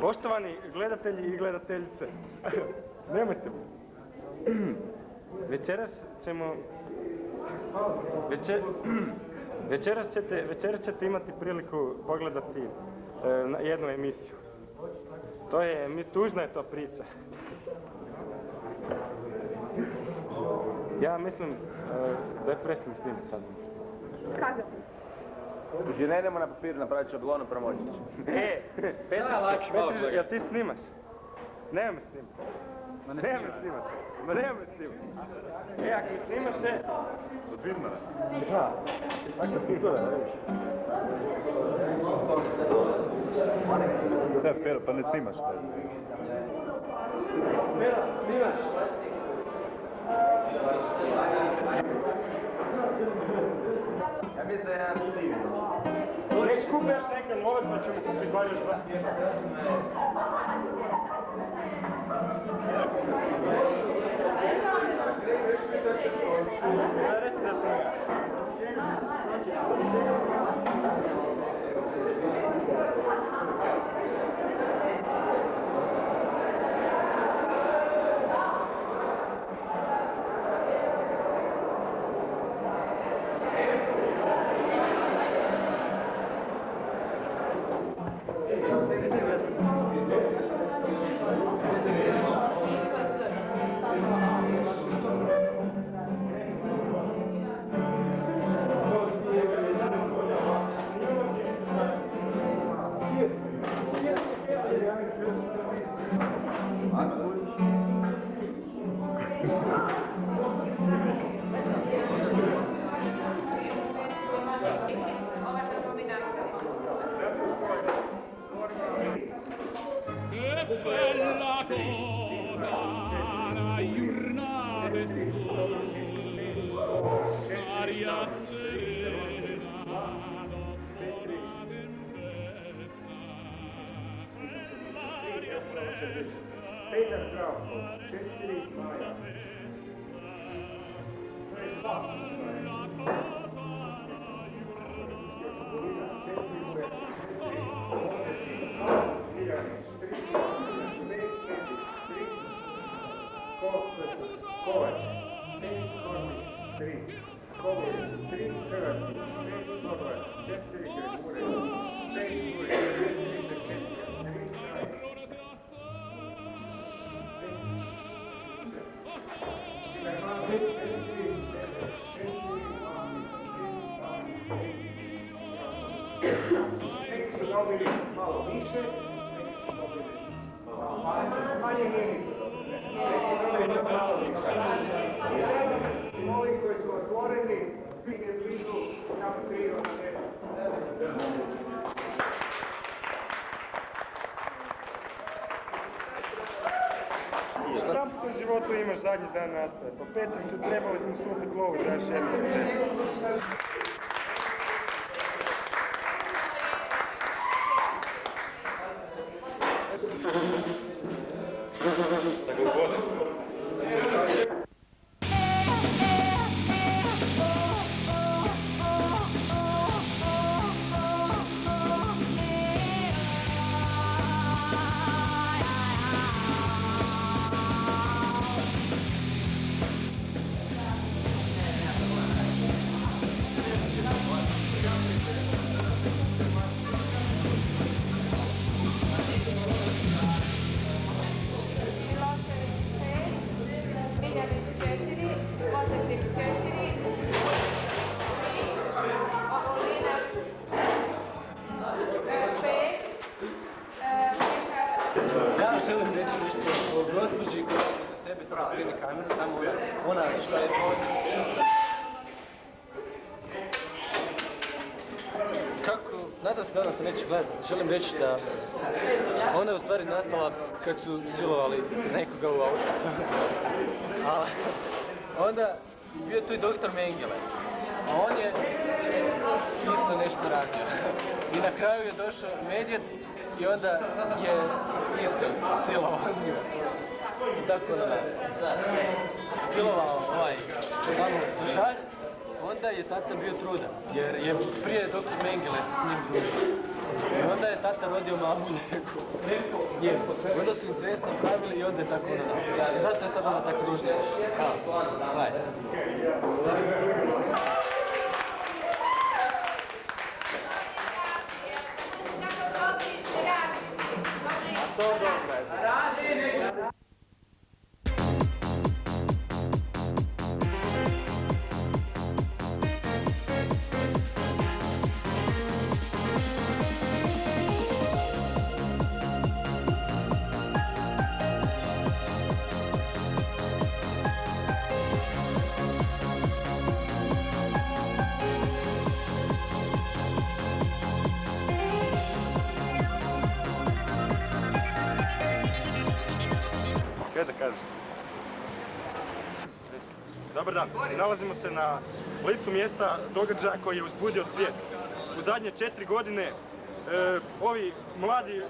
Poštovani gledatelji i gledateljice, nemojte. Večeras ćete imati priliku pogledati jednu emisiju. Tužna je to priča. Ja mislim da je prestali snimati sad. Kada? Znači ne idemo na papiru, napravit ću šablonu promoćić. Petrić, jel ti snimaš? Nemoj me snimati. Nemoj me snimati. Ako mi snimaš Od Vidmara? Da. Ako ti to da vidiš. Da, Pero, pa ne snimaš. Pero, snimaš? Ja mislim da ja snimim. Nek skupi još neke novac, pa ćemo kupiti bar još dva. Reci da sam ja. Jedanput u životu imaš zadnji dan nastave. Po Petriću trebali smo skupiti lovu za još jednu koncertu. Tako god. Ja želim reći nešto o gospođi koja za sebe sada primi kameru, samo ona što je kako, nadam se da ona to neće gledati, želim reći da ona je u stvari nastala kad su silovali nekoga u Auschwitzu, a onda bio tu i doktor Mengele, a on je isto nešto radio i na kraju je došao Medvjed i onda je isto silovao njima. Tako na nas. Silovao tamo stražar, onda je tata bio trudan, jer je prije doktor Mengele s njim družio. I onda je tata rodio mamu neku. Je, onda su incest napravili i onda je tako ona nazvala. I zato je sad ona tako ružna. Gledaj. To dobro je. Kaj da kažem? Dobar dan, nalazimo se na licu mjesta događaja koji je uzbudio svijet. U zadnje 4 godine ovi mladi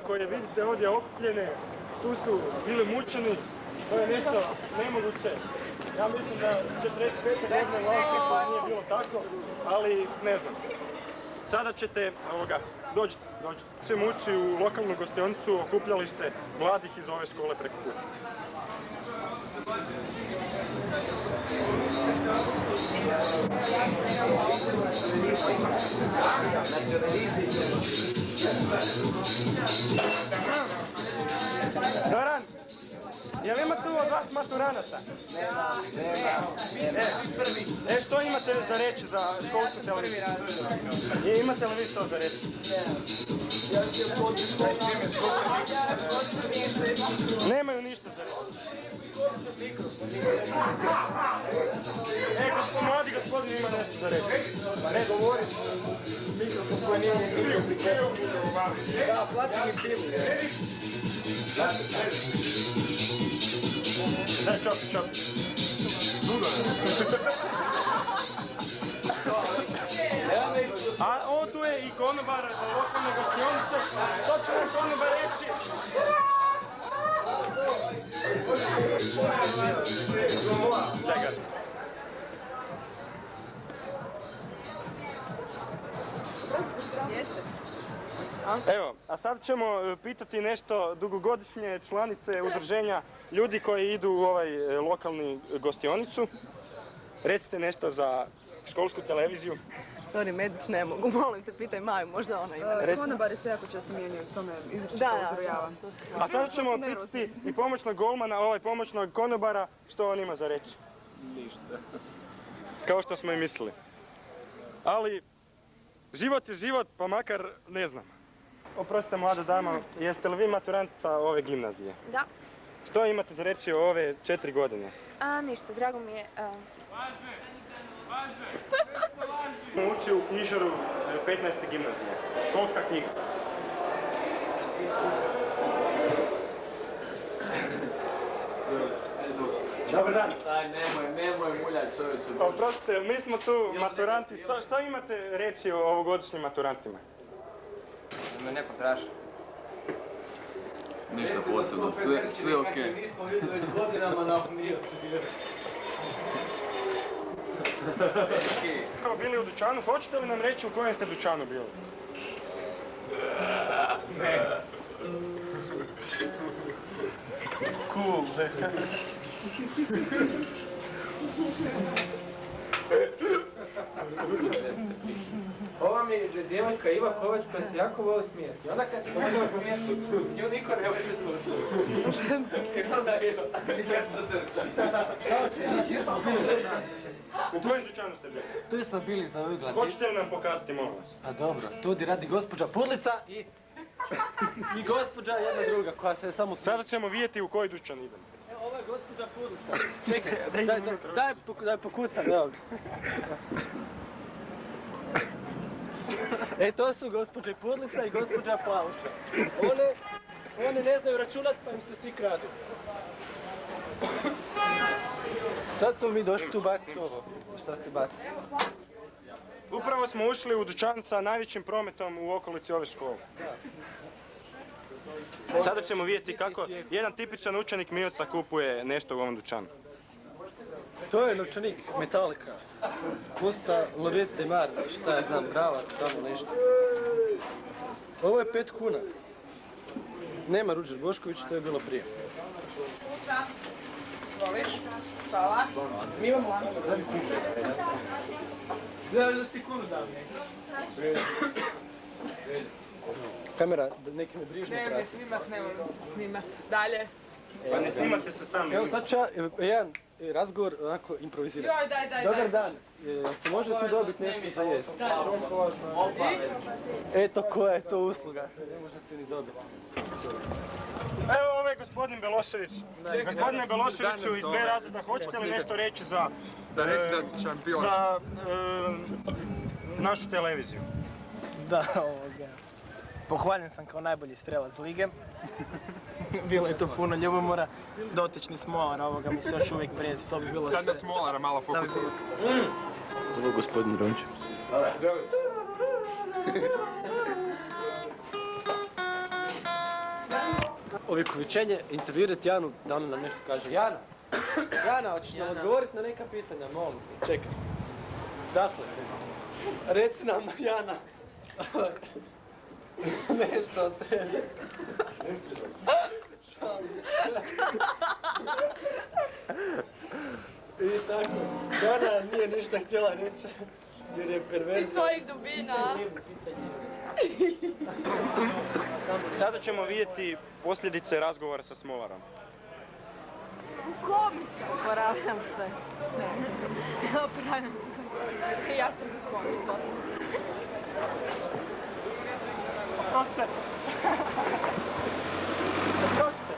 koje vidite ovdje okupljene, tu su bili mučeni, to je nešto nemoguće. Ja mislim da 45. godine u Auschwitzu nije bilo tako, ali ne znam. Sada ćete, dođite, ćemo ući u lokalnu gostionicu, okupljalište mladih iz ove škole preko puta. Goran, jel ima tu od vas maturanata? Nema. Što imate za reći za školsku televiziju? Imate li vi što za reći? Nemaju ništa za reći. Mladi gospodin ima nešto za reći. Ne govori. Mikrofon koji nije bio priključen. Da, plati mi pivu. Daj, čop. A ovo tu je i konobar lokalne gostionice. Što će nam konobar reći? Daj gas. Evo, a sad ćemo pitati nešto dugogodišnje članice udruženja ljudi koji idu u ovaj lokalni gostionicu. Recite nešto za školsku televiziju. Sorry, Medić ne mogu, molim te, pitaj Maju, možda ona ima. Konobari se jako često mijenjaju, to me izričito uzrujava. A sada ćemo pitati i pomoćnog golmana, pomoćnog konobara, što on ima za reći. Ništa. Kao što smo i mislili. Ali, život je život, pa makar ne znam. Oprostite, mlada dama, jeste li vi maturantica ove gimnazije? Da. Što imate za reći o ove 4 godine? Ništa, drago mi je. Uči u knjižaru 15. gimnazije. Školska knjiga. Dobar dan. Daj, nemoj muljaj čovječe. Oprostite, mi smo tu maturanti. Što imate reći o ovogodišnjim maturantima? Me neko traži. Ništa posebno, sve okej. Nismo vidjeli već godinama na Ognijevci. Kao bili u dućanu, hoćete li nam reći u kojem ste dućanu bili? Ne. Cool. Ova mi je djevojka Iva Kovač koja se jako voli smijeti. I onda kad se počela smijeti, nju niko ne može slušati. I onda Iva. Nikad se drči. U kojem dućanu ste bili? Tu smo bili za ugla. Hoćete li nam pokazati, molim vas? Pa dobro, tu radi gospođa Pudlica i gospođa jedna druga koja se samo... Sada ćemo vidjeti u koji dućan idemo. Evo, ovo je gospođa Pudlica. Čekaj, daj pokucam, evo. To su gospođa Pudlica i gospođa Plauša. One ne znaju računat pa im se svi kradu. Sad smo mi došli tu baciti ovo. Šta ti baci? Upravo smo ušli u dućan sa najvećim prometom u okolici ove škole. Sada ćemo vidjeti kako jedan tipičan učenik MIOC-a kupuje nešto u ovom dućanu. To je novčanik Metallica. Kusta, Lorette de Mar, šta ja znam, Brava, tamo nešto. Ovo je 5 kuna. Nema Ruđer Bošković, to je bilo prije. Voliš? Hvala. Mi imamo lanč. Da ti kunu dam neki. Kamera, neki me brižno Ne prati. snimat, ne volim snimat. Dalje. Pa ne snimate se sami. Evo sad ću ja jedan razgovor onako improvizirati. Joj, daj. Dobar dan, se može tu dobiti nešto za jest? Eto koja je to usluga, ne možete ni dobiti. Evo ovo je gospodin Belošević. Gospodine Beloševiću iz B razreda, hoćete li nešto reći za... Da reci da si šampion. Za našu televiziju? Da, pohvaljen sam kao najbolji strelac lige. Bilo je tu puno ljubomora, dotični Smolar, ovoga mi se još uvijek prijeti, to bi bilo sve. Sad na Smolara malo fokus. Ovo je gospodin Rončević. Ovjekovičenje, intervjuirati Janu da ona nam nešto kaže. Jana, hoćeš nam odgovoriti na neka pitanja, molim te, čekaj. Dakle, reci nam, Jana, nešto o tebi. I tako, Jana nije ništa htjela reći, jer je perverzija. Svojih dubina. Sada ćemo vidjeti posljedice razgovora sa Smolarom. Oporavljam se. Opravljam se. Ja sam u komi, to. Oprostite. Oprostite.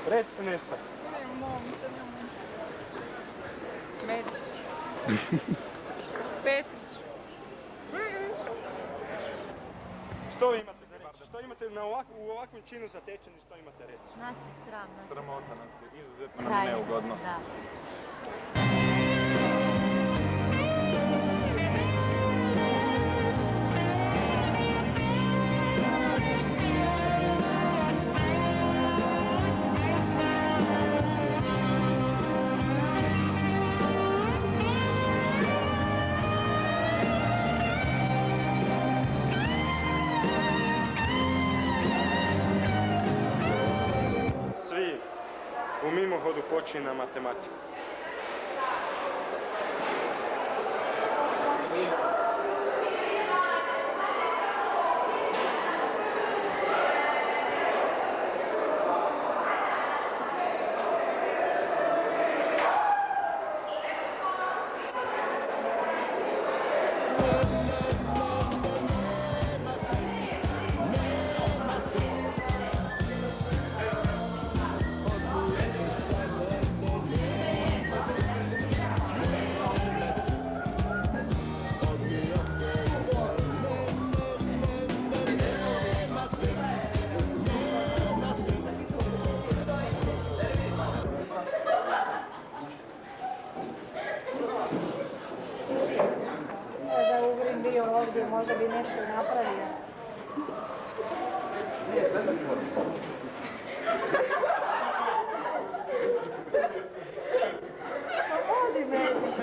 Recite nešto. Medić. Petrić. Što vi imate za reći? Što imate u ovakvom činu zatečeni, što imate reći? Nas je sramno. Sramota nas je, izuzetno nam je neugodno. Da. Svi u mimohodu počinju na matematiku. Da je Ugrin bio ovdje, možda bi nešto napravio. Odi Medić.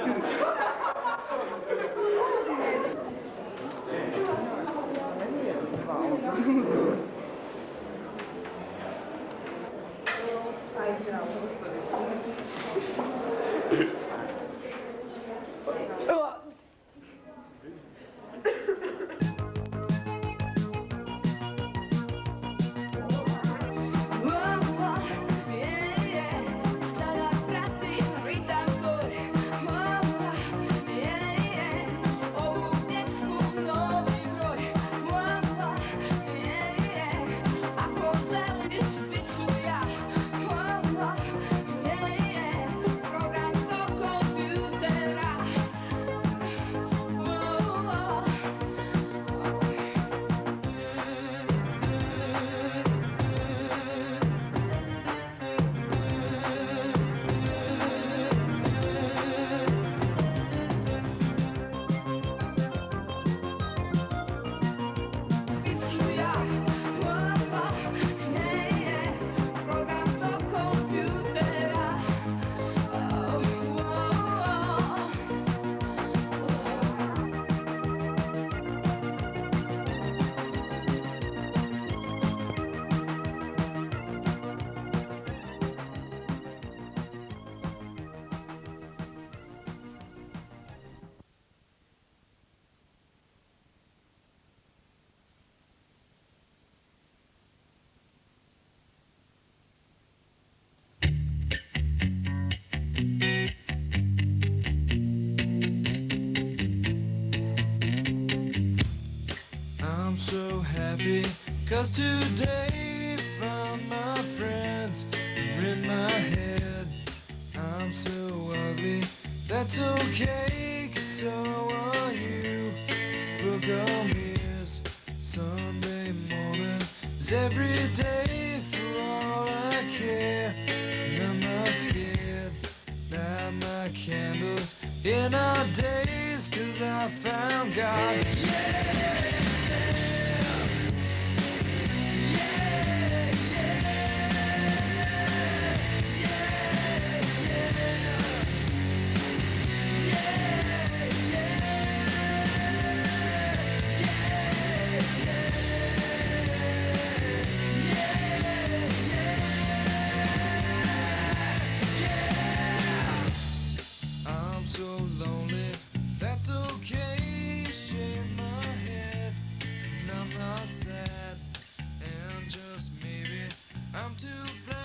happy, 'cause today found my friends are in my head. I'm so ugly, that's okay, 'cause so are you. Book on mirrors, Sunday morning is every day for all I care. And I'm not scared, light my candles in our days, 'cause I found God. I'm so lonely, that's okay, shake my head, and I'm not sad, and just maybe I'm too blind.